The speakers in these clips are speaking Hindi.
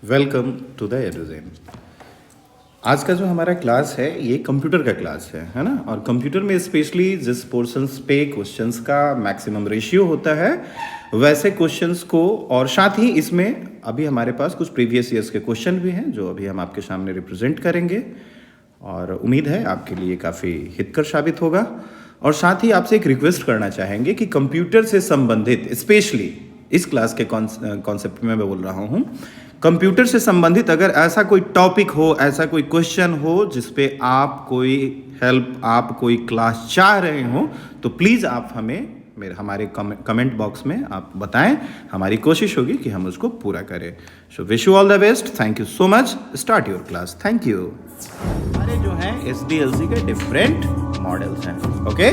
Welcome to the Edugen. आज का जो हमारा क्लास है ये कंप्यूटर का क्लास है ना। और कंप्यूटर में स्पेशली जिस पोर्शंस पे क्वेश्चंस का मैक्सिमम रेशियो होता है वैसे क्वेश्चंस को, और साथ ही इसमें अभी हमारे पास कुछ प्रीवियस ईयर्स के क्वेश्चन भी हैं जो अभी हम आपके सामने रिप्रेजेंट करेंगे और उम्मीद है आपके लिए काफ़ी हितकर साबित होगा। और साथ ही आपसे एक रिक्वेस्ट करना चाहेंगे कि कंप्यूटर से संबंधित, स्पेशली इस क्लास के कॉन्सेप्ट में मैं बोल रहा हूँ, कंप्यूटर से संबंधित अगर ऐसा कोई टॉपिक हो, ऐसा कोई क्वेश्चन हो जिस पे आप कोई हेल्प, आप कोई क्लास चाह रहे हो, तो प्लीज़ आप हमारे कमेंट बॉक्स में आप बताएं। हमारी कोशिश होगी कि हम उसको पूरा करें। So wish you all the best. Thank you so much. Start your class. Thank you. हमारे जो हैं SDLC के डिफरेंट मॉडल्स हैं, okay,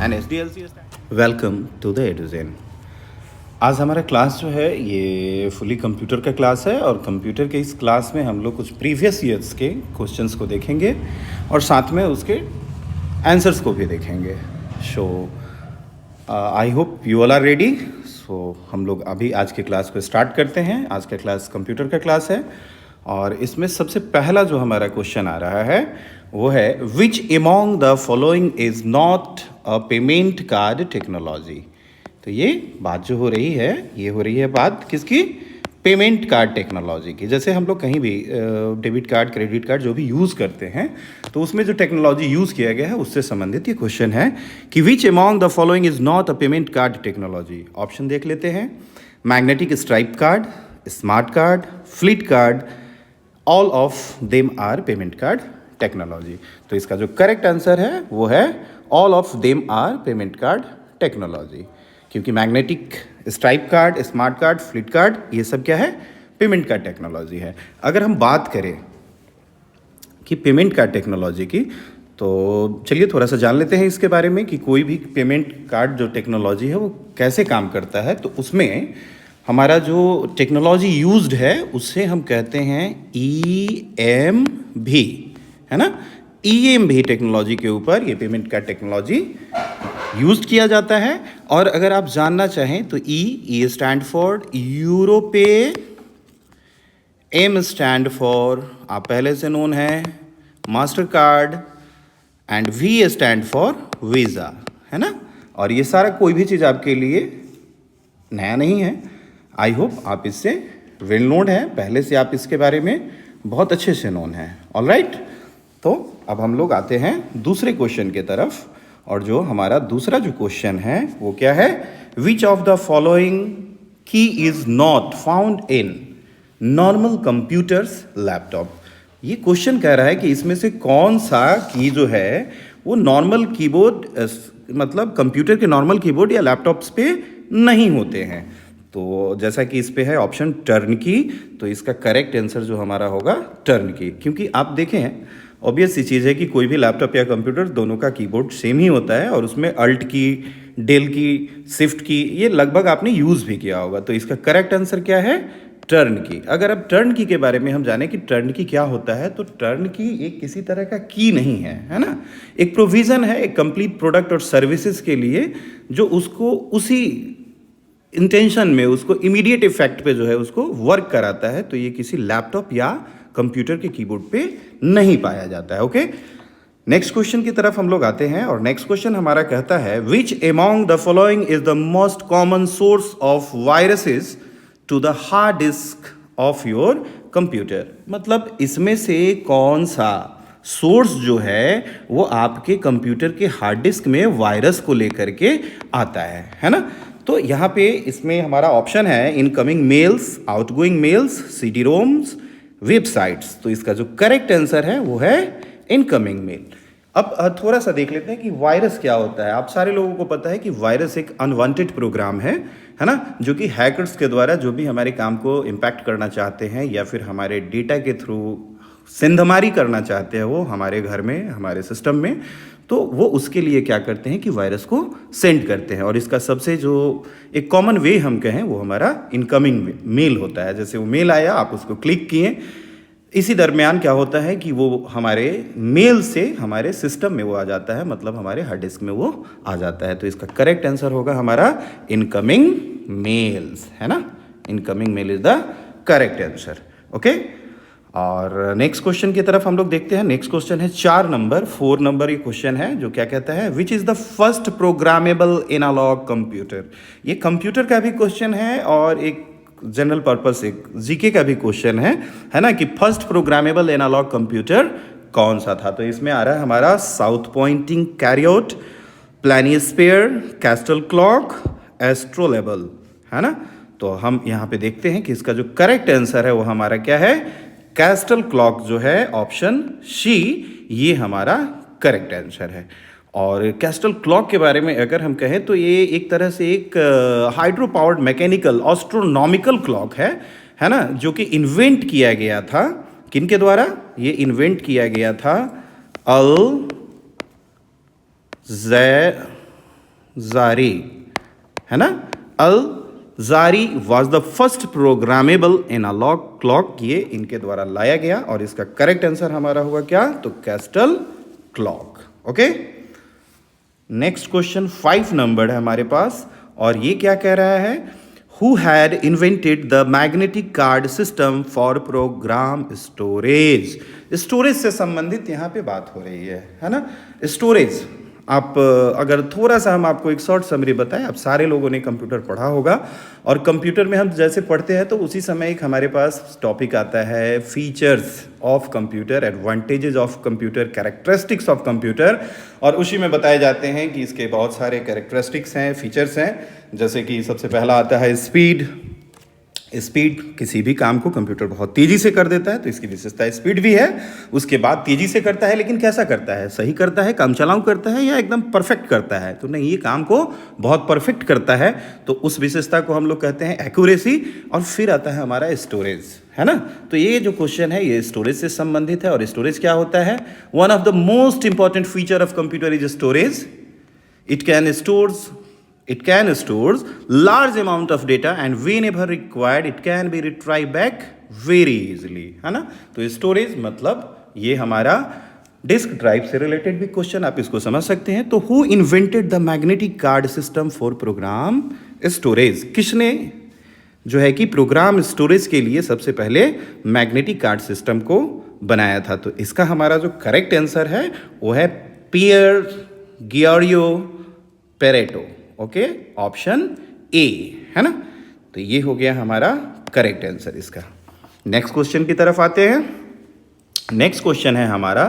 and SDLC। Welcome to the Edugen. आज हमारा क्लास जो है ये फुली कंप्यूटर का क्लास है और कंप्यूटर के इस क्लास में हम लोग कुछ प्रीवियस ईयर्स के क्वेश्चंस को देखेंगे और साथ में उसके आंसर्स को भी देखेंगे। So I hope you all are ready. So हम लोग अभी आज के क्लास को स्टार्ट करते हैं। आज का क्लास कंप्यूटर का क्लास है और इसमें सबसे पहला जो हमारा क्वेश्चन आ रहा है वो है, विच among the following is not a payment card technology. तो ये बात जो हो रही है, ये हो रही है बात किसकी? पेमेंट कार्ड टेक्नोलॉजी की। जैसे हम लोग कहीं भी डेबिट कार्ड, क्रेडिट कार्ड जो भी यूज़ करते हैं तो उसमें जो टेक्नोलॉजी यूज़ किया गया है उससे संबंधित ये क्वेश्चन है कि which among the following is not a payment card technology. Option देख लेते हैं। Magnetic stripe card, smart card, fleet card, all of them are payment card technology. तो इसका जो करेक्ट आंसर है वो है all of them are payment card technology, क्योंकि magnetic stripe card, smart card, fleet card ये सब क्या है? पेमेंट कार्ड टेक्नोलॉजी है। अगर हम बात करें कि पेमेंट कार्ड टेक्नोलॉजी की, तो चलिए थोड़ा सा जान लेते हैं इसके बारे में कि कोई भी पेमेंट कार्ड जो टेक्नोलॉजी है वो कैसे काम करता है। तो उसमें हमारा जो टेक्नोलॉजी यूज्ड है उससे हम कहते हैं EMV, है ना। EMV टेक्नोलॉजी के ऊपर ये पेमेंट कार्ड टेक्नोलॉजी यूज किया जाता है। और अगर आप जानना चाहें तो E स्टैंड फॉर यूरो पे, M स्टैंड फॉर, आप पहले से नोन है, master card, and V stand for visa, है ना। और ये सारा कोई भी चीज़ आपके लिए नया नहीं है। आई होप आप इससे वेल नोन है, पहले से आप इसके बारे में बहुत अच्छे से नोन है। ऑल राइट, तो अब हम लोग आते हैं दूसरे क्वेश्चन के तरफ। और जो हमारा दूसरा जो क्वेश्चन है वो क्या है? विच ऑफ द फॉलोइंग की is not found in normal computers laptop. ये क्वेश्चन कह रहा है कि इसमें से कौन सा की जो है वो नॉर्मल कीबोर्ड, मतलब कंप्यूटर के नॉर्मल कीबोर्ड या लैपटॉप्स पे नहीं होते हैं। तो जैसा कि इस पे है ऑप्शन टर्न की, तो इसका करेक्ट आंसर जो हमारा होगा टर्न की। क्योंकि आप देखें, ऑब्वियस सी चीज़ है कि कोई भी लैपटॉप या कंप्यूटर दोनों का कीबोर्ड सेम ही होता है और उसमें अल्ट की, डेल की, शिफ्ट की, ये लगभग आपने यूज़ भी किया होगा। तो इसका करेक्ट आंसर क्या है? टर्न की। अगर अब टर्न की के बारे में हम जाने कि टर्न की क्या होता है, तो टर्न की एक किसी तरह का की नहीं है ना। एक प्रोविज़न है एक कंप्लीट प्रोडक्ट और सर्विसेज के लिए जो उसको उसी इंटेंशन में, उसको इमीडिएट इफेक्ट पे जो है उसको वर्क कराता है। तो ये किसी लैपटॉप या कंप्यूटर के कीबोर्ड पे नहीं पाया जाता है। ओके, नेक्स्ट क्वेश्चन की तरफ हम लोग आते हैं और नेक्स्ट क्वेश्चन हमारा कहता है, which among the following is the most common source of viruses to the hard disk of your computer. मतलब इसमें से कौन सा सोर्स जो है वो आपके कंप्यूटर के हार्ड डिस्क में वायरस को लेकर के आता है ना। तो यहाँ पे इसमें हमारा ऑप्शन है incoming mails, outgoing mails, CD-ROMs, websites. तो इसका जो करेक्ट आंसर है वो है इनकमिंग मेल। अब थोड़ा सा देख लेते हैं कि वायरस क्या होता है। आप सारे लोगों को पता है कि वायरस एक अनवांटेड प्रोग्राम है ना, जो कि हैकर्स के द्वारा जो भी हमारे काम को इम्पैक्ट करना चाहते हैं या फिर हमारे डेटा के थ्रू सिंधमारी करना चाहते हैं वो हमारे घर में, हमारे सिस्टम में, तो वो उसके लिए क्या करते हैं कि वायरस को सेंड करते हैं। और इसका सबसे जो एक कॉमन वे हम कहें वो हमारा इनकमिंग मेल होता है। जैसे वो मेल आया, आप उसको क्लिक किए, इसी दरमियान क्या होता है कि वो हमारे मेल से हमारे सिस्टम में वो आ जाता है, मतलब हमारे हार्ड डिस्क में वो आ जाता है। तो इसका करेक्ट आंसर होगा हमारा इनकमिंग मेल्स, है ना। Incoming mail is the correct answer. Okay. और नेक्स्ट क्वेश्चन की तरफ हम लोग देखते हैं। नेक्स्ट क्वेश्चन है 4 नंबर, 4 नंबर ये क्वेश्चन है जो क्या कहता है, which is the first programmable analogue computer. ये कंप्यूटर का भी क्वेश्चन है और एक जनरल पर्पस एक जीके का भी क्वेश्चन है ना, कि फर्स्ट प्रोग्रामेबल एनालॉग कंप्यूटर कौन सा था। तो इसमें आ रहा है हमारा साउथ पॉइंटिंग कैरियोट, प्लानिस्फेयर, कैस्टल क्लॉक, एस्ट्रोलेबल, है ना। तो हम यहाँ पे देखते हैं कि इसका जो करेक्ट आंसर है वो हमारा क्या है, कैस्टल क्लॉक जो है ऑप्शन सी, ये हमारा करेक्ट आंसर है। और कैस्टल क्लॉक के बारे में अगर हम कहें तो ये एक तरह से एक hydro powered mechanical astronomical clock है ना, जो कि इन्वेंट किया गया था किनके द्वारा, ये इन्वेंट किया गया था अल ज़ारी, है ना। Al Jazari was the first programmable analogue clock, ये इनके द्वारा लाया गया और इसका करेक्ट आंसर हमारा हुआ क्या, तो castle clock. Okay. Next question 5 number है हमारे पास और ये क्या कह रहा है, who had invented the magnetic card system for program storage. Storage से संबंधित यहाँ पे बात हो रही है ना। स्टोरेज, आप अगर थोड़ा सा हम आपको एक शॉर्ट समरी बताएं, आप सारे लोगों ने कंप्यूटर पढ़ा होगा और कंप्यूटर में हम जैसे पढ़ते हैं तो उसी समय एक हमारे पास टॉपिक आता है features of computer, advantages of computer, characteristics of computer, और उसी में बताए जाते हैं कि इसके बहुत सारे कैरेक्टरिस्टिक्स हैं, फीचर्स हैं। जैसे कि सबसे पहला आता है स्पीड। स्पीड, किसी भी काम को कंप्यूटर बहुत तेज़ी से कर देता है तो इसकी विशेषता स्पीड भी है। उसके बाद तेज़ी से करता है, लेकिन कैसा करता है, सही करता है, काम चलाऊ करता है या एकदम परफेक्ट करता है, तो नहीं, ये काम को बहुत परफेक्ट करता है, तो उस विशेषता को हम लोग कहते हैं एक्यूरेसी। और फिर आता है हमारा स्टोरेज, है ना। तो ये जो क्वेश्चन है ये स्टोरेज से संबंधित है। और स्टोरेज क्या होता है, one of the most important feature of computer is storage. It can stores large amount of data and whenever required it can be retrieved back very easily, है ना। तो स्टोरेज मतलब ये हमारा डिस्क ड्राइव से रिलेटेड भी क्वेश्चन आप इसको समझ सकते हैं। तो who invented the magnetic card system for program storage, किसने जो है कि प्रोग्राम स्टोरेज के लिए सबसे पहले मैग्नेटिक कार्ड सिस्टम को बनाया था। तो इसका हमारा जो करेक्ट आंसर है वो है पियर गियोरियो पेरेटो। ओके, ऑप्शन ए, है ना। तो ये हो गया हमारा करेक्ट आंसर इसका। नेक्स्ट क्वेश्चन की तरफ आते हैं। नेक्स्ट क्वेश्चन है हमारा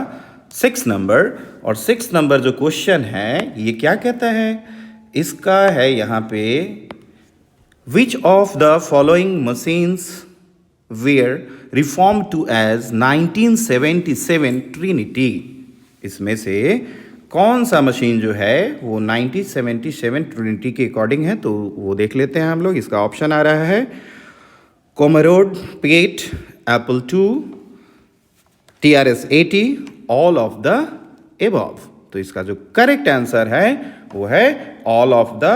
6 नंबर और 6 नंबर जो क्वेश्चन है ये क्या कहता है, इसका है यहाँ पे, which of the following machines were reform to as 1977 trinity. इसमें से कौन सा मशीन जो है वो 1977 ट्रिनिटी के अकॉर्डिंग है, तो वो देख लेते हैं हम लोग। इसका ऑप्शन आ रहा है commodore PET, Apple II, TRS-80, all of the above. तो इसका जो करेक्ट आंसर है वो है ऑल ऑफ द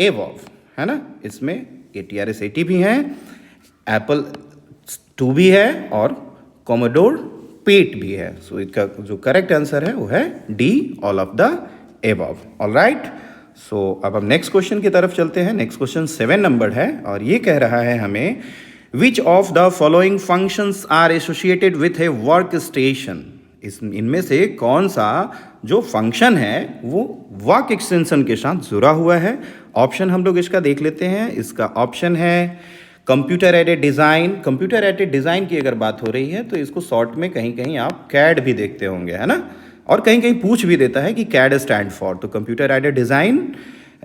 एबव, है ना। इसमें ये TRS-80 भी है, एप्पल II भी है और कोमोडोर PET भी है। सो इसका जो करेक्ट आंसर है वो है D, all of the above. All right. So अब हम नेक्स्ट क्वेश्चन की तरफ चलते हैं। नेक्स्ट क्वेश्चन 7 नंबर है और ये कह रहा है हमें, which of the following functions are associated with a work station. इनमें से कौन सा जो फंक्शन है वो वर्क एक्सटेंशन के साथ जुड़ा हुआ है। ऑप्शन हम लोग इसका देख लेते हैं। इसका ऑप्शन है computer aided design. Computer aided design की अगर बात हो रही है तो इसको शॉर्ट में कहीं कहीं आप कैड भी देखते होंगे, है ना, और कहीं कहीं पूछ भी देता है कि कैड स्टैंड फॉर। तो कंप्यूटर एडेड डिज़ाइन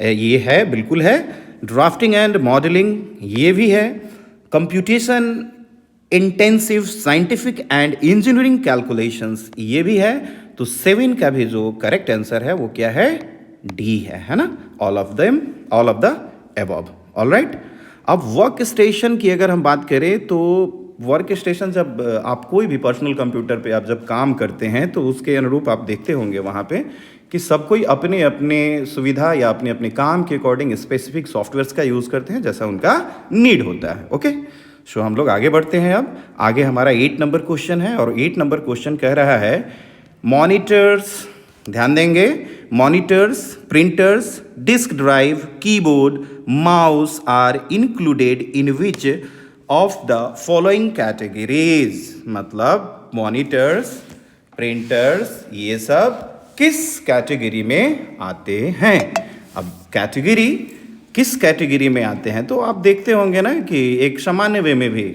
ये है, बिल्कुल है। ड्राफ्टिंग एंड मॉडलिंग ये भी है। Computation intensive scientific and engineering calculations ये भी है। तो 7 का भी जो करेक्ट आंसर है वो क्या है, डी है ना, all of them, all of the above. All right. अब वर्क स्टेशन की अगर हम बात करें तो वर्क स्टेशन, जब आप कोई भी पर्सनल कंप्यूटर पे आप जब काम करते हैं तो उसके अनुरूप आप देखते होंगे वहाँ पे कि सब कोई अपने अपने सुविधा या अपने अपने काम के अकॉर्डिंग स्पेसिफिक सॉफ्टवेयर्स का यूज़ करते हैं जैसा उनका नीड होता है। ओके, सो हम लोग आगे बढ़ते हैं। अब आगे हमारा 8 नंबर क्वेश्चन है और 8 नंबर क्वेश्चन कह रहा है, मॉनिटर्स, ध्यान देंगे, monitors, printers, disk drive, keyboard, mouse are included in which of the following categories, मतलब मॉनिटर्स, प्रिंटर्स, ये सब किस कैटेगरी में आते हैं। अब कैटेगरी किस कैटेगरी में आते हैं तो आप देखते होंगे ना कि एक सामान्य वे में भी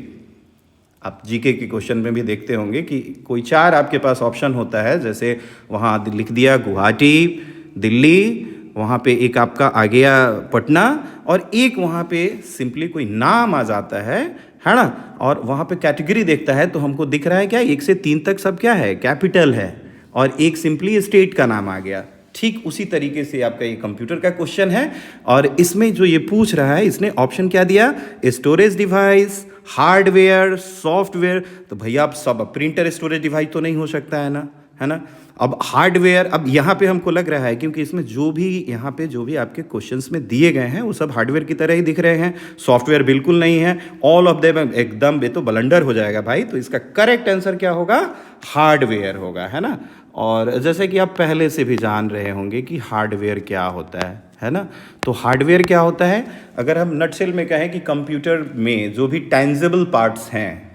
आप जीके के क्वेश्चन में भी देखते होंगे कि कोई चार आपके पास ऑप्शन होता है, जैसे वहाँ लिख दिया गुवाहाटी, दिल्ली, वहाँ पे एक आपका आ गया पटना, और एक वहाँ पे सिंपली कोई नाम आ जाता है ना, और वहाँ पे कैटेगरी देखता है तो हमको दिख रहा है क्या 1 से 3 तक सब क्या है, कैपिटल है, और एक सिंपली स्टेट का नाम आ गया। ठीक उसी तरीके से आपका ये कंप्यूटर का क्वेश्चन है, और इसमें जो ये पूछ रहा है इसने ऑप्शन क्या दिया, स्टोरेज डिवाइस, हार्डवेयर, सॉफ्टवेयर। तो भैया आप सब प्रिंटर स्टोरेज डिवाइस तो नहीं हो सकता है ना। अब हार्डवेयर, अब यहाँ पे हमको लग रहा है क्योंकि इसमें जो भी यहाँ पे जो भी आपके क्वेश्चंस में दिए गए हैं वो सब हार्डवेयर की तरह ही दिख रहे हैं, सॉफ्टवेयर बिल्कुल नहीं है, ऑल ऑफ देम एकदम, ये तो ब्लंडर हो जाएगा भाई। तो इसका करेक्ट आंसर क्या होगा, हार्डवेयर होगा, है ना। और जैसे कि आप पहले से भी जान रहे होंगे कि हार्डवेयर क्या होता है ना। तो हार्डवेयर क्या होता है, अगर हम नटसेल में कहें कि कंप्यूटर में जो भी टेंजिबल पार्ट्स हैं,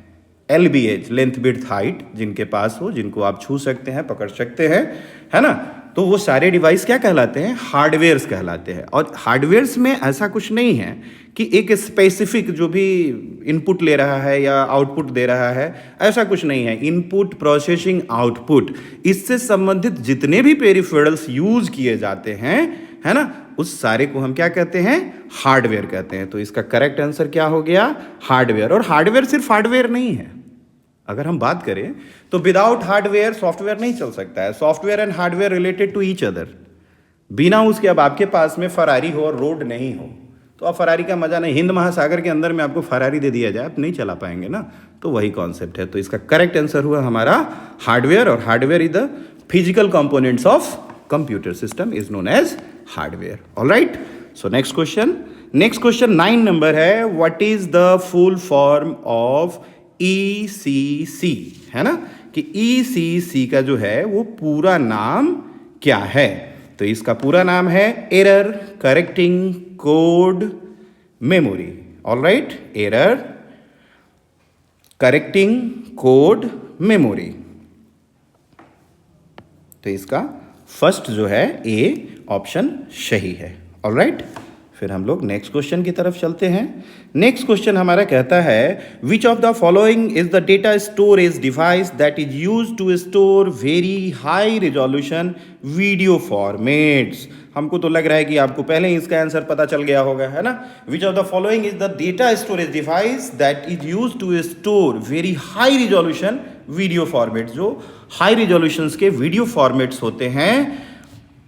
LBH, लेंथ विड्थ हाइट, जिनके पास हो, जिनको आप छू सकते हैं, पकड़ सकते हैं, है ना, तो वो सारे डिवाइस क्या कहलाते हैं, हार्डवेयर्स कहलाते हैं। और हार्डवेयर्स में ऐसा कुछ नहीं है कि एक स्पेसिफिक जो भी इनपुट ले रहा है या आउटपुट दे रहा है, ऐसा कुछ नहीं है। इनपुट, प्रोसेसिंग, आउटपुट, इससे संबंधित जितने भी पेरिफेरल्स यूज किए जाते हैं, है ना, उस सारे को हम क्या कहते हैं, हार्डवेयर कहते हैं। तो इसका करेक्ट आंसर क्या हो गया, हार्डवेयर। और हार्डवेयर सिर्फ हार्डवेयर नहीं है, अगर हम बात करें तो विदाउट हार्डवेयर सॉफ्टवेयर नहीं चल सकता है। Software and hardware related to each other. बिना उसके, अब आपके पास में फरारी हो और रोड नहीं हो तो आप फरारी का मजा नहीं, हिंद महासागर के अंदर में आपको फरारी दे दिया जाए, आप नहीं चला पाएंगे ना। तो वही कॉन्सेप्ट है। तो इसका करेक्ट आंसर हुआ हमारा हार्डवेयर, और hardware is the physical components of computer system is known as hardware. Alright, so next question 9 number है, what is the full form of ECC, है ना, कि ECC का जो है वो पूरा नाम क्या है। तो इसका पूरा नाम है error correcting code memory. Alright, error correcting code memory. तो इसका फर्स्ट जो है ए ऑप्शन सही है। ऑलराइट, फिर हम लोग नेक्स्ट क्वेश्चन की तरफ चलते हैं। नेक्स्ट क्वेश्चन हमारा कहता है, which of the following is the data storage device that is use to store very high resolution video formats. हमको तो लग रहा है कि आपको पहले ही इसका आंसर पता चल गया होगा, है ना। Which of the following is the data storage device that is use to store very high resolution video formats. जो हाई रिजोल्यूशंस के वीडियो फॉर्मेट्स होते हैं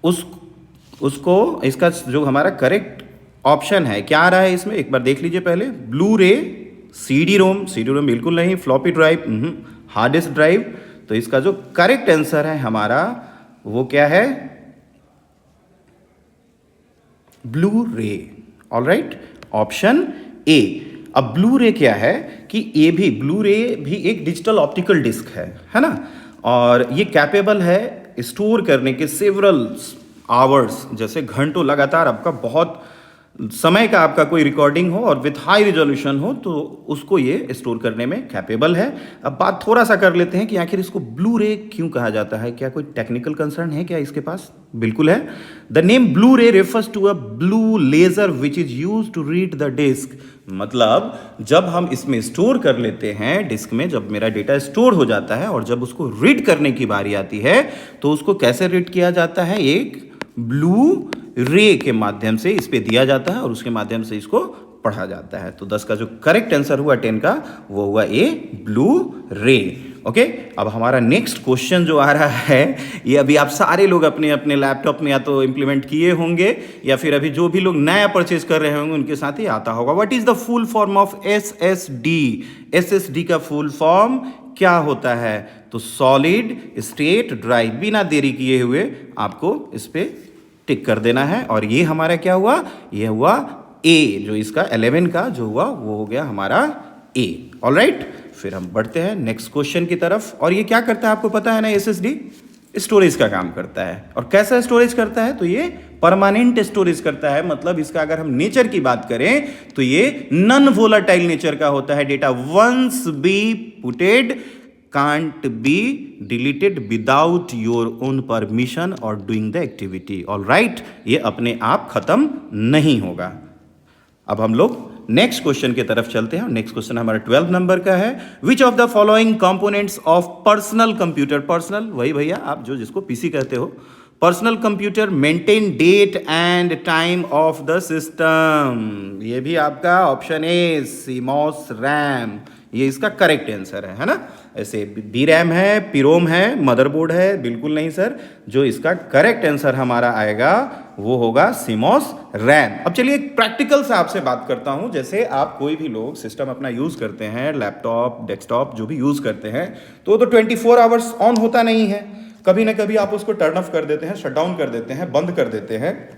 उसको, इसका जो हमारा करेक्ट ऑप्शन है क्या आ रहा है इसमें, एक बार देख लीजिए पहले। ब्लू रे, CD रोम बिल्कुल नहीं, floppy drive, hard disk drive. तो इसका जो करेक्ट आंसर है हमारा वो क्या है, ब्लू रे। Alright, option A. अब ब्लू रे क्या है कि ब्लू रे भी एक डिजिटल ऑप्टिकल डिस्क है ना, और ये कैपेबल है स्टोर करने के सेवरल आवर्स, जैसे घंटों लगातार आपका बहुत समय का आपका कोई रिकॉर्डिंग हो और विथ हाई रिजोल्यूशन हो तो उसको ये स्टोर करने में कैपेबल है। अब बात थोड़ा सा कर लेते हैं कि आखिर इसको ब्लू रे क्यों कहा जाता है, क्या कोई टेक्निकल कंसर्न है क्या इसके पास? बिल्कुल है। The name blue ray refers to a blue laser which is use to read the disc. मतलब जब हम इसमें स्टोर कर लेते हैं डिस्क में, जब मेरा डेटा स्टोर हो जाता है और जब उसको रीड करने की बारी आती है तो उसको कैसे रीड किया जाता है, एक ब्लू रे के माध्यम से इस पे दिया जाता है और उसके माध्यम से इसको पढ़ा जाता है। तो 10 का जो करेक्ट आंसर हुआ 10 का वो हुआ ए, ब्लू रे। ओके, अब हमारा नेक्स्ट क्वेश्चन जो आ रहा है ये अभी आप सारे लोग अपने अपने लैपटॉप में या तो इंप्लीमेंट किए होंगे या फिर अभी जो भी लोग नया परचेज कर रहे होंगे उनके साथ ही आता होगा। What is the full form of SSD? SSD का फुल फॉर्म क्या होता है? तो सॉलिड स्टेट ड्राइव। बिना देरी किए हुए आपको इस पे टिक कर देना है और ये हमारा क्या हुआ, ये हुआ ए। जो इसका 11 का जो हुआ वो हो गया हमारा ए। ऑलराइट, फिर हम बढ़ते हैं नेक्स्ट क्वेश्चन की तरफ। और ये क्या करता है आपको पता है ना, SSD स्टोरेज का काम करता है। और कैसा स्टोरेज करता है? तो ये परमानेंट स्टोरेज करता है। मतलब इसका अगर हम नेचर की बात करें तो ये नॉन वोलाटाइल नेचर का होता है। Data once be putted can't be deleted without your own permission और doing the activity. All right, ये अपने आप खत्म नहीं होगा। अब हम लोग नेक्स्ट क्वेश्चन की तरफ चलते हैं। नेक्स्ट क्वेश्चन हमारा 12 नंबर का है। Which of the following components of personal computer, personal वही भैया आप जो जिसको पीसी कहते हो, personal computer maintain date and time of the system. ये भी आपका ऑप्शन ए सीमॉस रैम, ये इसका करेक्ट आंसर है ना। ऐसे बी रैम है, पीरोम है, मदरबोर्ड है, बिल्कुल नहीं सर। जो इसका करेक्ट आंसर हमारा आएगा वो होगा सीमॉस रैम। अब चलिए एक प्रैक्टिकल से आपसे बात करता हूं। जैसे आप कोई भी लोग सिस्टम अपना यूज करते हैं, लैपटॉप डेस्कटॉप जो भी यूज करते हैं, तो 24 आवर्स ऑन होता नहीं है। कभी ना कभी आप उसको टर्न ऑफ कर देते हैं, शट डाउन कर देते हैं, बंद कर देते हैं।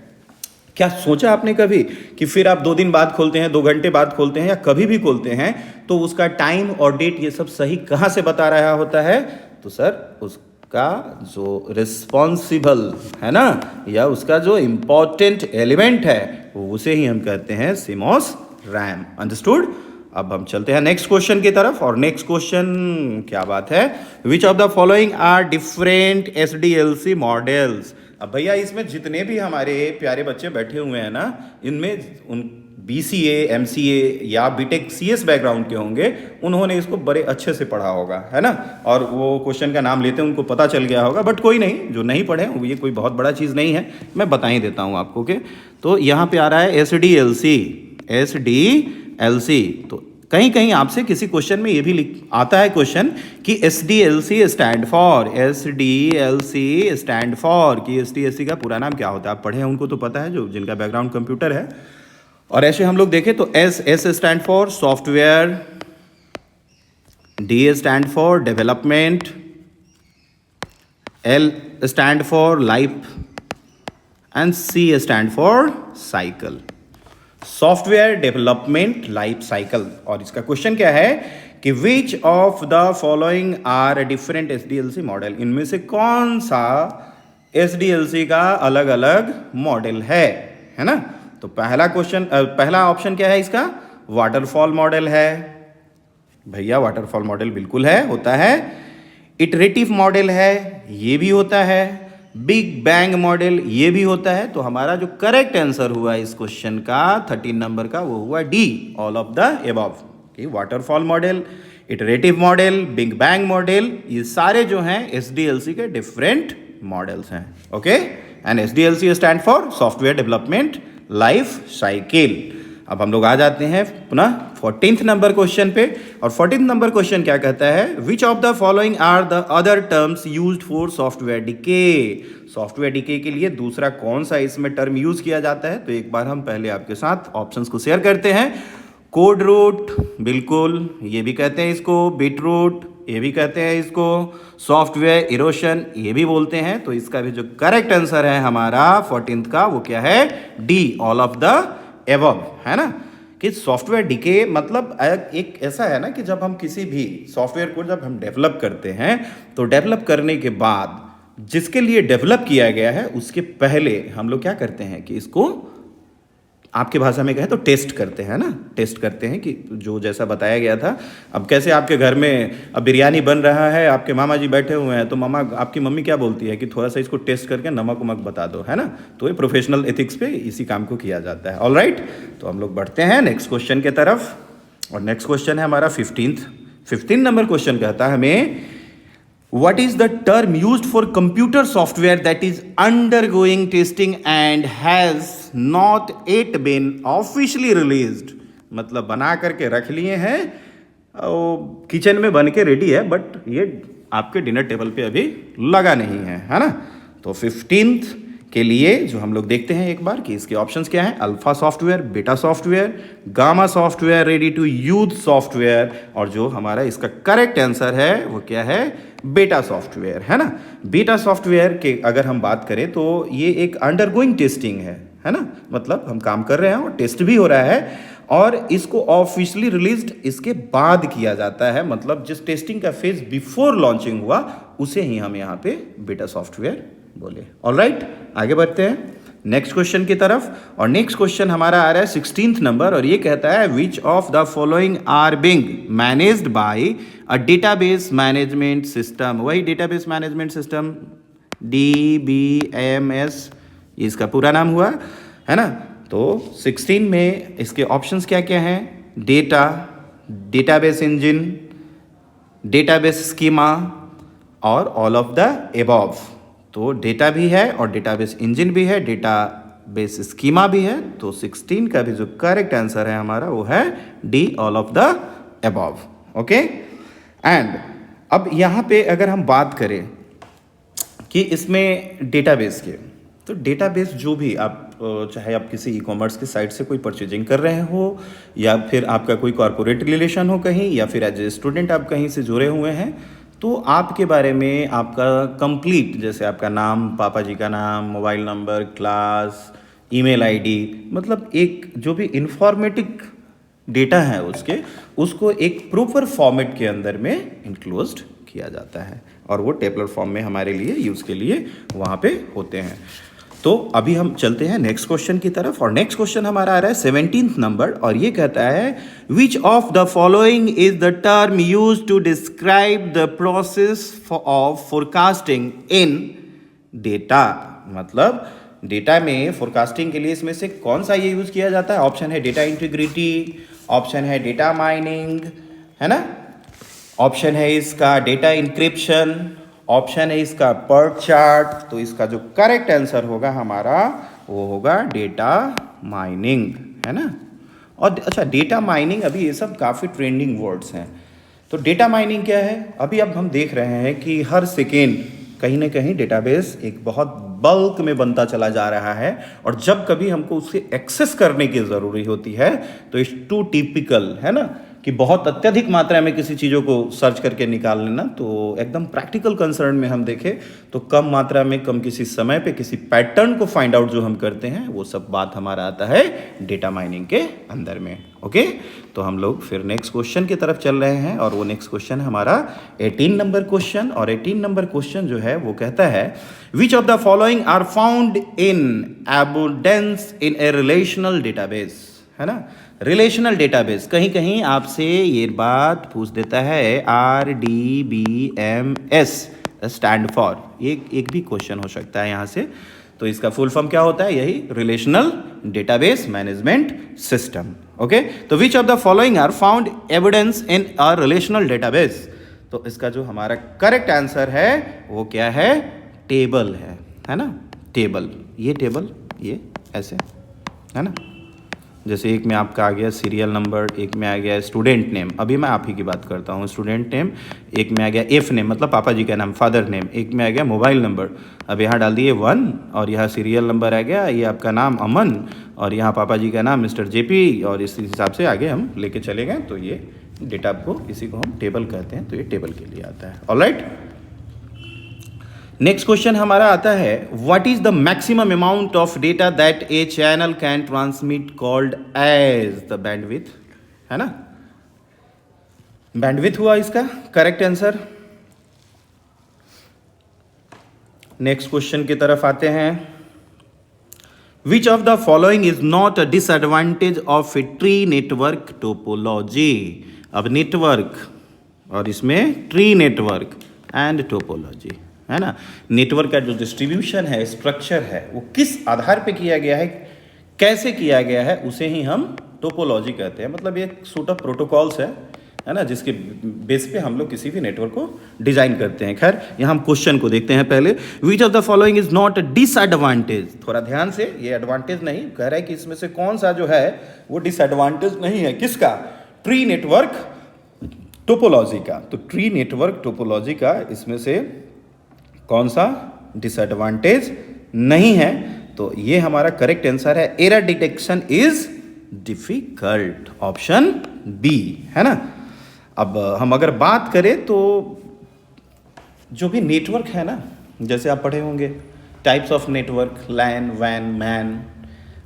क्या सोचा आपने कभी कि फिर आप 2 दिन बाद खोलते हैं, 2 घंटे बाद खोलते हैं या कभी भी खोलते हैं तो उसका टाइम और डेट ये सब सही कहाँ से बता रहा होता है? तो सर उसका जो रिस्पॉन्सिबल है ना, या उसका जो इंपॉर्टेंट एलिमेंट है उसे ही हम कहते हैं सीमॉस रैम। अंडरस्टूड? अब हम चलते हैं नेक्स्ट क्वेश्चन की तरफ। और नेक्स्ट क्वेश्चन क्या बात है? Which of the following are different SDLC models. अब भैया इसमें जितने भी हमारे प्यारे बच्चे बैठे हुए हैं ना, इनमें उन BCA MCA या BTech CS बैकग्राउंड के होंगे, उन्होंने इसको बड़े अच्छे से पढ़ा होगा, है ना। और वो क्वेश्चन का नाम लेते हैं उनको पता चल गया होगा। बट कोई नहीं, जो नहीं पढ़े ये कोई बहुत बड़ा चीज़ नहीं है, मैं बता ही देता हूँ आपको के। तो यहाँ पे आ रहा है SDLC। तो कहीं कहीं आपसे किसी क्वेश्चन में ये भी आता है क्वेश्चन कि SDLC stand for, SDLC stand for कि SDLC का पूरा नाम क्या होता है। आप पढ़े हैं उनको तो पता है, जो जिनका बैकग्राउंड कंप्यूटर है। और ऐसे हम लोग देखें तो S stand for software, D stand for development, L stand for life and C stand for cycle. Software development life cycle. और इसका क्वेश्चन क्या है कि which of the following are different SDLC model. इनमें से कौन सा SDLC का अलग अलग मॉडल है ना। तो पहला ऑप्शन क्या है इसका? वाटरफॉल मॉडल है भैया, वाटरफॉल मॉडल बिल्कुल है, होता है। इटरेटिव मॉडल है, ये भी होता है। बिग बैंग मॉडल, ये भी होता है। तो हमारा जो करेक्ट आंसर हुआ इस क्वेश्चन का 13 नंबर का, वो हुआ D, all of the above. Waterfall model, iterative model, big bang model, ये सारे जो हैं SDLC के डिफरेंट मॉडल्स हैं। Okay, and SDLC stand for software development life cycle. अब हम लोग आ जाते हैं पुनः 14th नंबर क्वेश्चन पे। और 14th नंबर क्वेश्चन क्या कहता है? Which of the following are the other terms used for software decay. Software decay के लिए दूसरा कौन सा इसमें टर्म यूज किया जाता है? तो एक बार हम पहले आपके साथ ऑप्शंस को शेयर करते हैं। कोड रूट, बिल्कुल, ये भी कहते हैं इसको। बिट रूट, ये भी कहते हैं इसको। सॉफ्टवेयर इरोशन, ये भी बोलते हैं। तो इसका भी जो करेक्ट आंसर है हमारा 14th का, वो क्या है? D, all of the above, है ना। कि सॉफ्टवेयर डिके मतलब एक ऐसा है ना कि जब हम किसी भी सॉफ्टवेयर को जब हम डेवलप करते हैं, तो डेवलप करने के बाद जिसके लिए डेवलप किया गया है उसके पहले हम लोग क्या करते हैं कि इसको आपके भाषा में कहें तो टेस्ट करते हैं ना। टेस्ट करते हैं कि जो जैसा बताया गया था। अब कैसे आपके घर में अब बिरयानी बन रहा है, आपके मामा जी बैठे हुए हैं, तो मामा आपकी मम्मी क्या बोलती है कि थोड़ा सा इसको टेस्ट करके नमक वमक बता दो, है ना। तो ये प्रोफेशनल एथिक्स पे इसी काम को किया जाता है। ऑल राइट, तो हम लोग बढ़ते हैं नेक्स्ट क्वेश्चन के तरफ। और नेक्स्ट क्वेश्चन है हमारा 15 नंबर क्वेश्चन कहता है हमें, what is the term used for computer software that is undergoing testing and has not yet been officially released। मतलब बना करके रख लिए हैं, किचन में बन के रेडी है, बट ये आपके डिनर टेबल पे अभी लगा नहीं है ना। तो 15th के लिए जो हम लोग देखते हैं एक बार कि इसके ऑप्शंस क्या हैं। Alpha software, beta software, gamma software, ready to use software. और जो हमारा इसका करेक्ट आंसर है वो क्या है? बीटा सॉफ्टवेयर, है ना। बीटा सॉफ्टवेयर के अगर हम बात करें तो ये एक अंडरगोइंग टेस्टिंग है ना। मतलब हम काम कर रहे हैं और टेस्ट भी हो रहा है। और इसको ऑफिशियली रिलीज्ड इसके बाद किया जाता है, मतलब जिस टेस्टिंग का फेज बिफोर लॉन्चिंग हुआ उसे ही हम यहाँ पे बीटा सॉफ्टवेयर बोले। ऑलराइट, आगे बढ़ते हैं नेक्स्ट क्वेश्चन की तरफ। और नेक्स्ट क्वेश्चन हमारा आ रहा है 16th नंबर, और ये कहता है which of the following are being managed by a database management system. वही डेटाबेस मैनेजमेंट सिस्टम DBMS इसका पूरा नाम हुआ है ना। तो 16 में इसके ऑप्शंस क्या क्या हैं? Data, database engine, database schema और ऑल ऑफ द एबव। तो डेटा भी है और डेटाबेस इंजन भी है, डेटाबेस स्कीमा भी है। तो 16 का भी जो करेक्ट आंसर है हमारा वो है D, all of the above. Okay, and अब यहाँ पे अगर हम बात करें कि इसमें डेटाबेस के, तो डेटाबेस जो भी आप चाहे आप किसी ई कॉमर्स की साइट से कोई परचेजिंग कर रहे हो, या फिर आपका कोई कॉर्पोरेट रिलेशन हो कहीं, या फिर एज ए स्टूडेंट आप कहीं से जुड़े हुए हैं, तो आपके बारे में आपका कंप्लीट, जैसे आपका नाम, पापा जी का नाम, mobile number, class, email ID, मतलब एक जो भी इंफॉर्मेटिव डेटा है उसको एक प्रॉपर फॉर्मेट के अंदर में इंक्लोज्ड किया जाता है, और वो टेबलर फॉर्म में हमारे लिए यूज़ के लिए वहाँ पे होते हैं। तो अभी हम चलते हैं नेक्स्ट क्वेश्चन की तरफ, और नेक्स्ट क्वेश्चन हमारा आ रहा है 17th नंबर, और ये कहता है which of the following is the term use to describe the process of forecasting in data. मतलब डेटा में फोरकास्टिंग के लिए इसमें से कौन सा ये यूज किया जाता है? ऑप्शन है डेटा इंटीग्रिटी, ऑप्शन है डेटा माइनिंग, है ना, ऑप्शन है इसका डेटा इंक्रिप्शन, ऑप्शन है इसका पर्ट चार्ट। तो इसका जो करेक्ट आंसर होगा हमारा वो होगा डेटा माइनिंग, है ना। और अच्छा, डेटा माइनिंग, अभी ये सब काफ़ी ट्रेंडिंग वर्ड्स हैं। तो डेटा माइनिंग क्या है? अभी अब हम देख रहे हैं कि हर सेकेंड कहीं ना कहीं डेटाबेस एक बहुत बल्क में बनता चला जा रहा है, और जब कभी हमको उससे एक्सेस करने की ज़रूरी होती है तो इट्स टू टिपिकल, है ना, कि बहुत अत्यधिक मात्रा में किसी चीज़ों को सर्च करके निकाल लेना। तो एकदम प्रैक्टिकल कंसर्न में हम देखें तो कम मात्रा में, कम किसी समय पे किसी पैटर्न को फाइंड आउट जो हम करते हैं, वो सब बात हमारा आता है डेटा माइनिंग के अंदर में। ओके, तो हम लोग फिर नेक्स्ट क्वेश्चन की तरफ चल रहे हैं, और वो नेक्स्ट क्वेश्चन हमारा 18 नंबर क्वेश्चन। और 18 नंबर क्वेश्चन जो है वो कहता है which of the following are found in abundance in a relational database, है ना। रिलेशनल डेटाबेस, कहीं कहीं आपसे ये बात पूछ देता है RDBMS स्टैंड फॉर, एक भी क्वेश्चन हो सकता है यहाँ से। तो इसका फुल फॉर्म क्या होता है? यही relational database management system. Okay, तो which of the following are found evidence in a relational database. तो इसका जो हमारा करेक्ट आंसर है वो क्या है? टेबल है ना, टेबल, ये टेबल, ये ऐसे, है ना। जैसे एक में आपका आ गया सीरियल नंबर, एक में आ गया स्टूडेंट नेम, अभी मैं आप ही की बात करता हूँ, स्टूडेंट नेम, एक में आ गया एफ नेम मतलब पापा जी का नाम, फादर नेम, एक में आ गया मोबाइल नंबर, अब यहाँ डाल दिए 1, और यहाँ सीरियल नंबर आ गया, ये आपका नाम अमन, और यहाँ पापा जी का नाम मिस्टर JP, और इस हिसाब से आगे हम लेके चले गए। तो ये डेटा को, इसी को हम टेबल कहते हैं, तो ये टेबल के लिए आता है। ऑलराइट, नेक्स्ट क्वेश्चन हमारा आता है what is the maximum amount of data that a channel can transmit called as the bandwidth, है ना। बैंडविड्थ हुआ इसका करेक्ट आंसर। नेक्स्ट क्वेश्चन की तरफ आते हैं विच of the following is not a disadvantage of a tree network topology. अब नेटवर्क और इसमें ट्री नेटवर्क एंड टोपोलॉजी, है ना। नेटवर्क का जो डिस्ट्रीब्यूशन है, स्ट्रक्चर है, वो किस आधार पे किया गया है, कैसे किया गया है, उसे ही हम टोपोलॉजी कहते हैं। मतलब एक सूट ऑफ प्रोटोकॉल्स है ना, जिसके बेस पे हम लोग किसी भी नेटवर्क को डिजाइन करते हैं। खैर, यहाँ हम क्वेश्चन को देखते हैं पहले। विच of the following is not a disadvantage. थोड़ा ध्यान से, ये एडवांटेज नहीं कह रहा है कि इसमें से कौन सा जो है वो डिसएडवांटेज नहीं है। किसका? ट्री नेटवर्क टोपोलॉजी का। तो ट्री नेटवर्क टोपोलॉजी का इसमें से कौन सा डिसएडवांटेज नहीं है? तो ये हमारा करेक्ट आंसर है error detection is difficult, option B, है ना। अब हम अगर बात करें तो जो भी नेटवर्क है ना, जैसे आप पढ़े होंगे टाइप्स ऑफ नेटवर्क, लैन, वैन, मैन।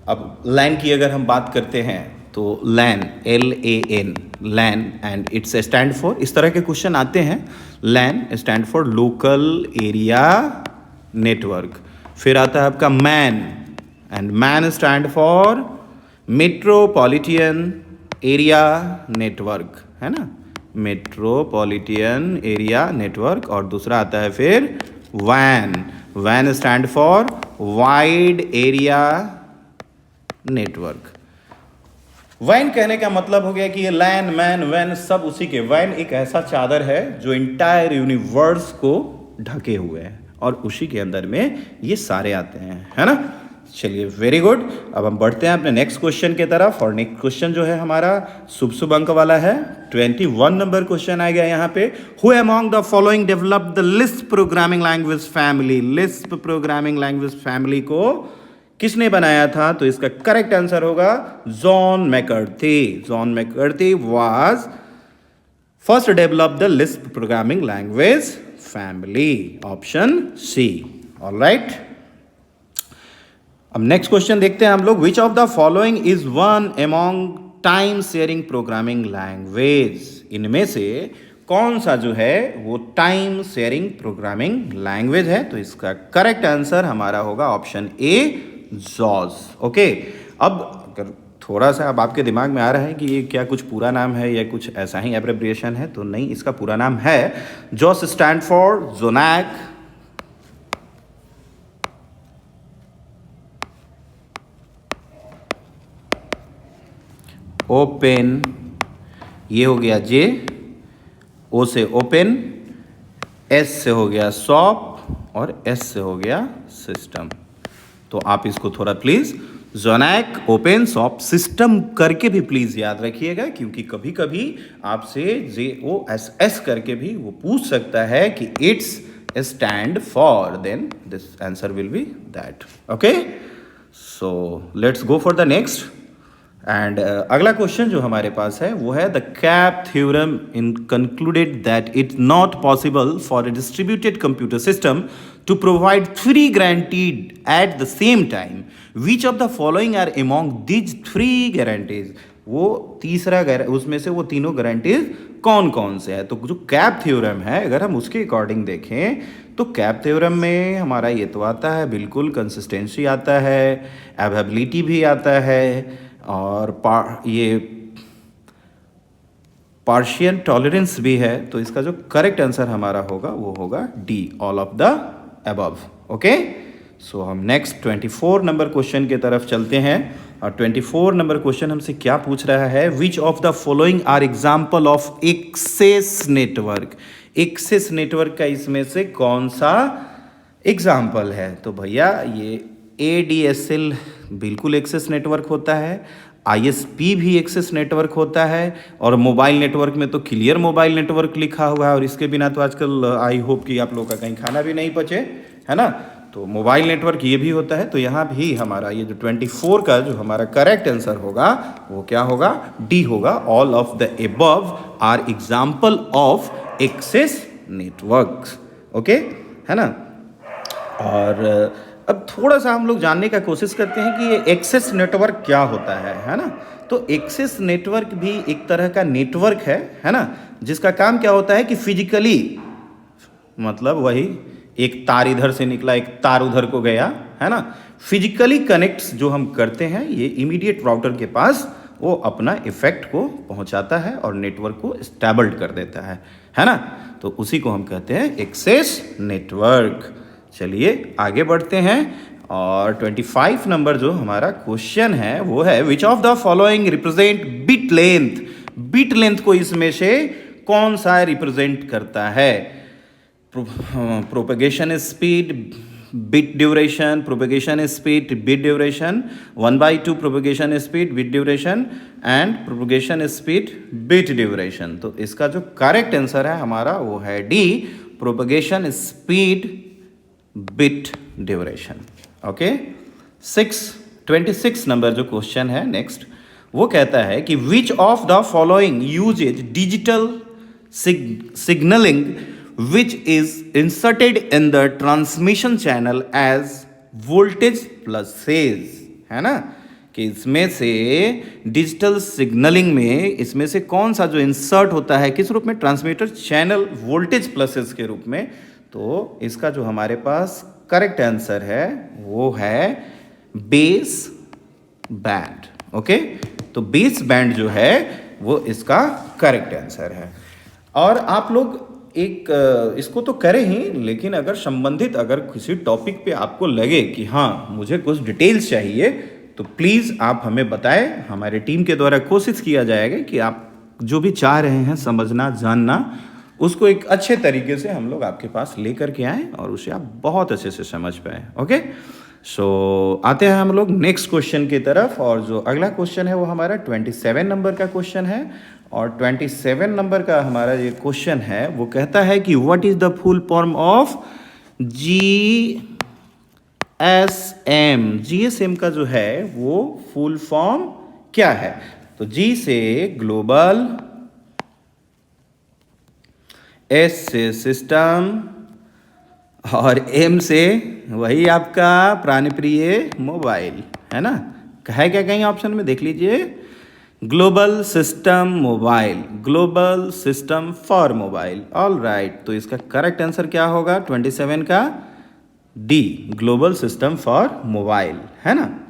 अब लैन की अगर हम बात करते हैं तो LAN, LAN, LAN, and its stand for, इस तरह के क्वेश्चन आते हैं। LAN stand for local area network. फिर आता है आपका MAN, and MAN stand for metropolitan area network, है ना, मेट्रोपॉलिटन एरिया नेटवर्क। और दूसरा आता है फिर van, van stand for wide area network. Van कहने का मतलब हो गया कि ये लैन, मैन, वैन सब उसी के। वैन एक ऐसा चादर है जो इंटायर यूनिवर्स को ढके हुए है, और उसी के अंदर में ये सारे आते हैं, है ना। चलिए, वेरी गुड। अब हम बढ़ते हैं अपने नेक्स्ट क्वेश्चन की तरफ, और नेक्स्ट क्वेश्चन जो है हमारा शुभ शुभ अंक वाला है। 21 नंबर क्वेश्चन आ गया यहाँ पे। Who among the following develop the Lisp programming language family. Lisp programming language family को किसने बनाया था? तो इसका करेक्ट आंसर होगा John McCarthy. John McCarthy was first develop the Lisp programming language family, option C. Alright, अब नेक्स्ट क्वेश्चन देखते हैं हम लोग। Which of the following is one among time sharing programming language. इनमें से कौन सा जो है वो टाइम शेयरिंग प्रोग्रामिंग लैंग्वेज है? तो इसका करेक्ट आंसर हमारा होगा ऑप्शन ए, जॉज। ओके, अब अगर थोड़ा सा अब आपके दिमाग में आ रहा है कि ये क्या कुछ पूरा नाम है या कुछ ऐसा ही एब्रिविएशन है, तो नहीं, इसका पूरा नाम है जॉस स्टैंड फॉर जोनैक ओपन, ये हो गया जे, ओ से ओपन, एस से हो गया सॉप, और एस से हो गया सिस्टम। तो आप इसको थोड़ा प्लीज जोनैक ओपन सॉप सिस्टम करके भी प्लीज याद रखिएगा, क्योंकि कभी कभी आपसे JOSS करके भी वो पूछ सकता है कि it's stand for, then this answer will be that. Okay, so let's go for the next. And अगला क्वेश्चन जो हमारे पास है वो है the CAP theorem in concluded that it's not possible for a distributed computer system to provide 3 guaranteed at the same time. Which of the following are among these 3 guarantees। वो तीसरा उसमें से वो तीनों गारंटीज कौन कौन से है? तो जो कैप थ्योरम है, अगर हम उसके अकॉर्डिंग देखें तो कैप थ्योरम में हमारा ये तो आता है, बिल्कुल कंसिस्टेंसी आता है, एवेबिलिटी भी आता है, और ये पार्शियल टॉलरेंस भी है। तो इसका जो करेक्ट आंसर हमारा होगा वो होगा D, all of the above. Okay, so हम नेक्स्ट 24 नंबर क्वेश्चन की तरफ चलते हैं। और 24 नंबर क्वेश्चन हमसे क्या पूछ रहा है? Which of the following are example of access network. Access network का इसमें से कौन सा एग्जाम्पल है? तो भैया ये ADSL बिल्कुल एक्सेस नेटवर्क होता है, ISP भी एक्सेस नेटवर्क होता है, और मोबाइल नेटवर्क में तो क्लियर मोबाइल नेटवर्क लिखा हुआ है, और इसके बिना तो आजकल आई होप कि आप लोगों का कहीं खाना भी नहीं पचे, है ना। तो मोबाइल नेटवर्क ये भी होता है। तो यहाँ भी हमारा ये जो 24 का जो हमारा करेक्ट आंसर होगा वो क्या होगा? डी होगा। All of the above are example of access networks. Okay, है ना। और अब थोड़ा सा हम लोग जानने का कोशिश करते हैं कि ये एक्सेस नेटवर्क क्या होता है ना। तो एक्सेस नेटवर्क भी एक तरह का नेटवर्क है ना, जिसका काम क्या होता है कि फिजिकली, मतलब वही एक तार इधर से निकला, एक तार उधर को गया, है ना, फिजिकली कनेक्ट्स जो हम करते हैं ये इमीडिएट राउटर के पास वो अपना इफेक्ट को पहुंचाता है और नेटवर्क को स्टेबल कर देता है ना। तो उसी को हम कहते हैं एक्सेस नेटवर्क। चलिए आगे बढ़ते हैं, और 25 नंबर जो हमारा क्वेश्चन है वो है which of the following represent bit length. Bit length को इसमें से कौन सा रिप्रेजेंट करता है? Propagation speed, bit duration, propagation speed, bit duration, 1/2 propagation speed, bit duration, and propagation speed, bit duration. तो इसका जो करेक्ट आंसर है हमारा वो है D, propagation speed, bit duration. Okay, 26 number जो क्वेश्चन है नेक्स्ट, वो कहता है कि which of the following usages digital signalling which is inserted in the transmission channel as voltage plus phase, है ना। कि इसमें से डिजिटल सिग्नलिंग में इसमें से कौन सा जो इंसर्ट होता है किस रूप में, ट्रांसमीटर चैनल वोल्टेज प्लसेस के रूप में। तो इसका जो हमारे पास करेक्ट आंसर है वो है बेस बैंड। ओके, तो बेस बैंड जो है वो इसका करेक्ट आंसर है। और आप लोग एक इसको तो करें ही, लेकिन अगर संबंधित अगर किसी टॉपिक पे आपको लगे कि हाँ मुझे कुछ डिटेल्स चाहिए तो प्लीज़ आप हमें बताएं। हमारे टीम के द्वारा कोशिश किया जाएगा कि आप जो भी चाह रहे हैं समझना जानना उसको एक अच्छे तरीके से हम लोग आपके पास लेकर के आएँ और उसे आप बहुत अच्छे से समझ पाएँ। ओके, सो आते हैं हम लोग नेक्स्ट क्वेश्चन की तरफ। और जो अगला क्वेश्चन है वो हमारा 27 नंबर का क्वेश्चन है। और 27 नंबर का हमारा ये क्वेश्चन है वो कहता है कि what is the full form of GSM का जो है वो फुल फॉर्म क्या है। तो G से ग्लोबल, S से सिस्टम और M से वही आपका प्राणप्रिय मोबाइल, है ना। है क्या कहीं ऑप्शन में देख लीजिए, global system mobile, global system for mobile. All right, तो इसका करेक्ट आंसर क्या होगा 27 का, D, global system for mobile, है ना।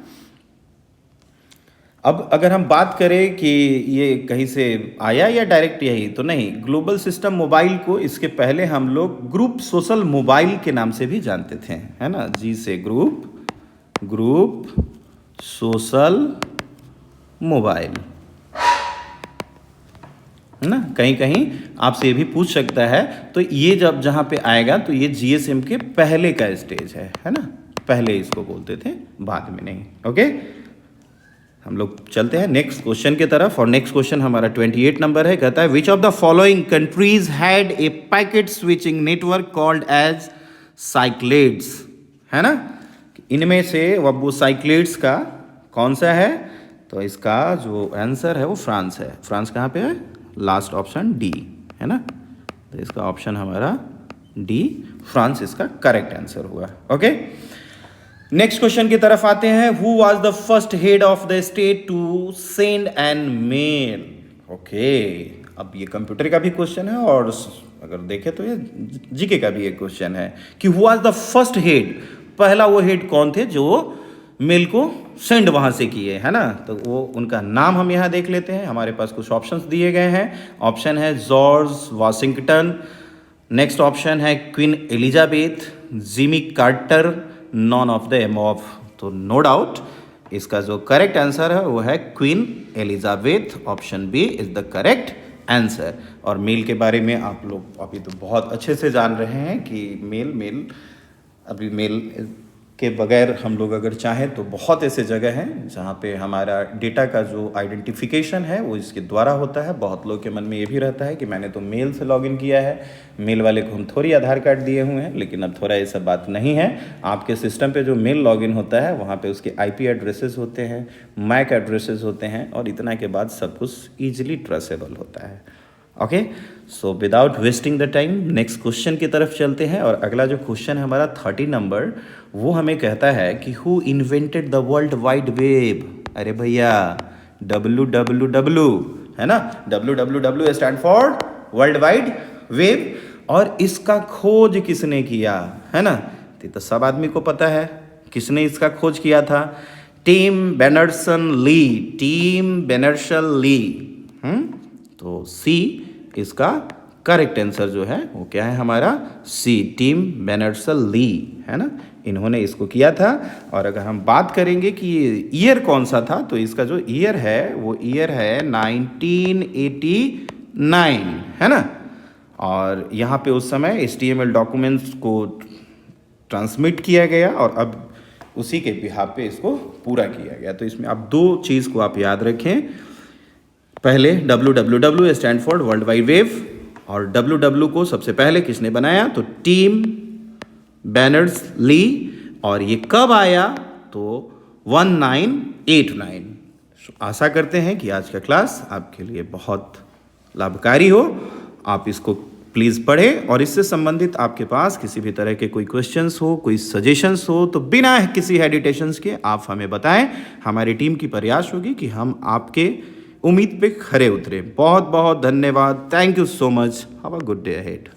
अब अगर हम बात करें कि ये कहीं से आया या डायरेक्ट यही, तो नहीं, ग्लोबल सिस्टम मोबाइल को इसके पहले हम लोग ग्रुप सोशल मोबाइल के नाम से भी जानते थे, है ना। जी से ग्रुप सोशल मोबाइल, है ना। कहीं कहीं आपसे ये भी पूछ सकता है, तो ये जब जहाँ पे आएगा तो ये GSM के पहले का स्टेज है ना। पहले इसको बोलते थे, बाद में नहीं। ओके, हम लोग चलते हैं नेक्स्ट क्वेश्चन की तरफ। और नेक्स्ट क्वेश्चन हमारा 28 नंबर है। कहता है which of the following countries had a packet switching network called as Cyclades, है ना। इनमें से वो साइक्लेड्स का कौन सा है, तो इसका जो आंसर है वो फ्रांस है। फ्रांस कहाँ पे है, लास्ट ऑप्शन डी, है ना। तो इसका ऑप्शन हमारा डी, फ्रांस इसका करेक्ट आंसर हुआ। ओके, नेक्स्ट क्वेश्चन की तरफ आते हैं। Who was the first head of the state to send an mail. Okay, अब ये कंप्यूटर का भी क्वेश्चन है और अगर देखें तो ये जीके का भी एक क्वेश्चन है कि who was the first head, पहला वो हेड कौन थे जो मेल को सेंड वहां से किए, है ना। तो वो उनका नाम हम यहाँ देख लेते हैं। हमारे पास कुछ ऑप्शंस दिए गए हैं। ऑप्शन है जॉर्ज वाशिंगटन, नेक्स्ट ऑप्शन है Queen Elizabeth, Jimmy Carter, none of the above. तो नो डाउट इसका जो करेक्ट आंसर है वो है Queen Elizabeth, option B is the correct answer. और मेल के बारे में आप लोग अभी तो बहुत अच्छे से जान रहे हैं कि मेल अभी मेल के बगैर हम लोग अगर चाहें तो बहुत ऐसे जगह हैं जहाँ पे हमारा डेटा का जो आइडेंटिफिकेशन है वो इसके द्वारा होता है। बहुत लोग के मन में ये भी रहता है कि मैंने तो मेल से लॉगिन किया है, मेल वाले को हम थोड़ी आधार कार्ड दिए हुए हैं, लेकिन अब थोड़ा ये सब बात नहीं है। आपके सिस्टम पे जो मेल लॉगिन होता है वहाँ पे उसके IP एड्रेसेस होते हैं, मैक एड्रेसेस होते हैं, और इतना के बाद सब कुछ ईजिली ट्रेसेबल होता है। Okay, so without wasting the time next question की तरफ चलते हैं। और अगला जो क्वेश्चन है हमारा 30 नंबर, वो हमें कहता है कि who invented the world wide web. अरे भैया WWW, है ना। WWW stand for world wide web. और इसका खोज किसने किया, है ना। तो सब आदमी को पता है किसने इसका खोज किया था, टिम बेनर्स-ली। तो सी इसका करेक्ट आंसर जो है वो क्या है हमारा, सी, टिम बेनर्स-ली, है ना। इन्होंने इसको किया था। और अगर हम बात करेंगे कि ईयर कौन सा था, तो इसका जो ईयर है वो ईयर है 1989, है ना। और यहाँ पे उस समय HTML डॉक्यूमेंट्स को ट्रांसमिट किया गया और अब उसी के बिहाफ पे इसको पूरा किया गया। तो इसमें आप दो चीज़ को आप याद रखें। पहले WWW stand for world wide web, और WW को सबसे पहले किसने बनाया, तो टिम बेनर्स-ली। और ये कब आया, तो 1989। आशा करते हैं कि आज का क्लास आपके लिए बहुत लाभकारी हो। आप इसको प्लीज़ पढ़ें, और इससे संबंधित आपके पास किसी भी तरह के कोई क्वेश्चंस हो, कोई सजेशंस हो, तो बिना किसी हेडिटेशंस के आप हमें बताएं। हमारी टीम की प्रयास होगी कि हम आपके उम्मीद पे खरे उतरे। बहुत बहुत धन्यवाद। Thank you so much. Have a good day ahead.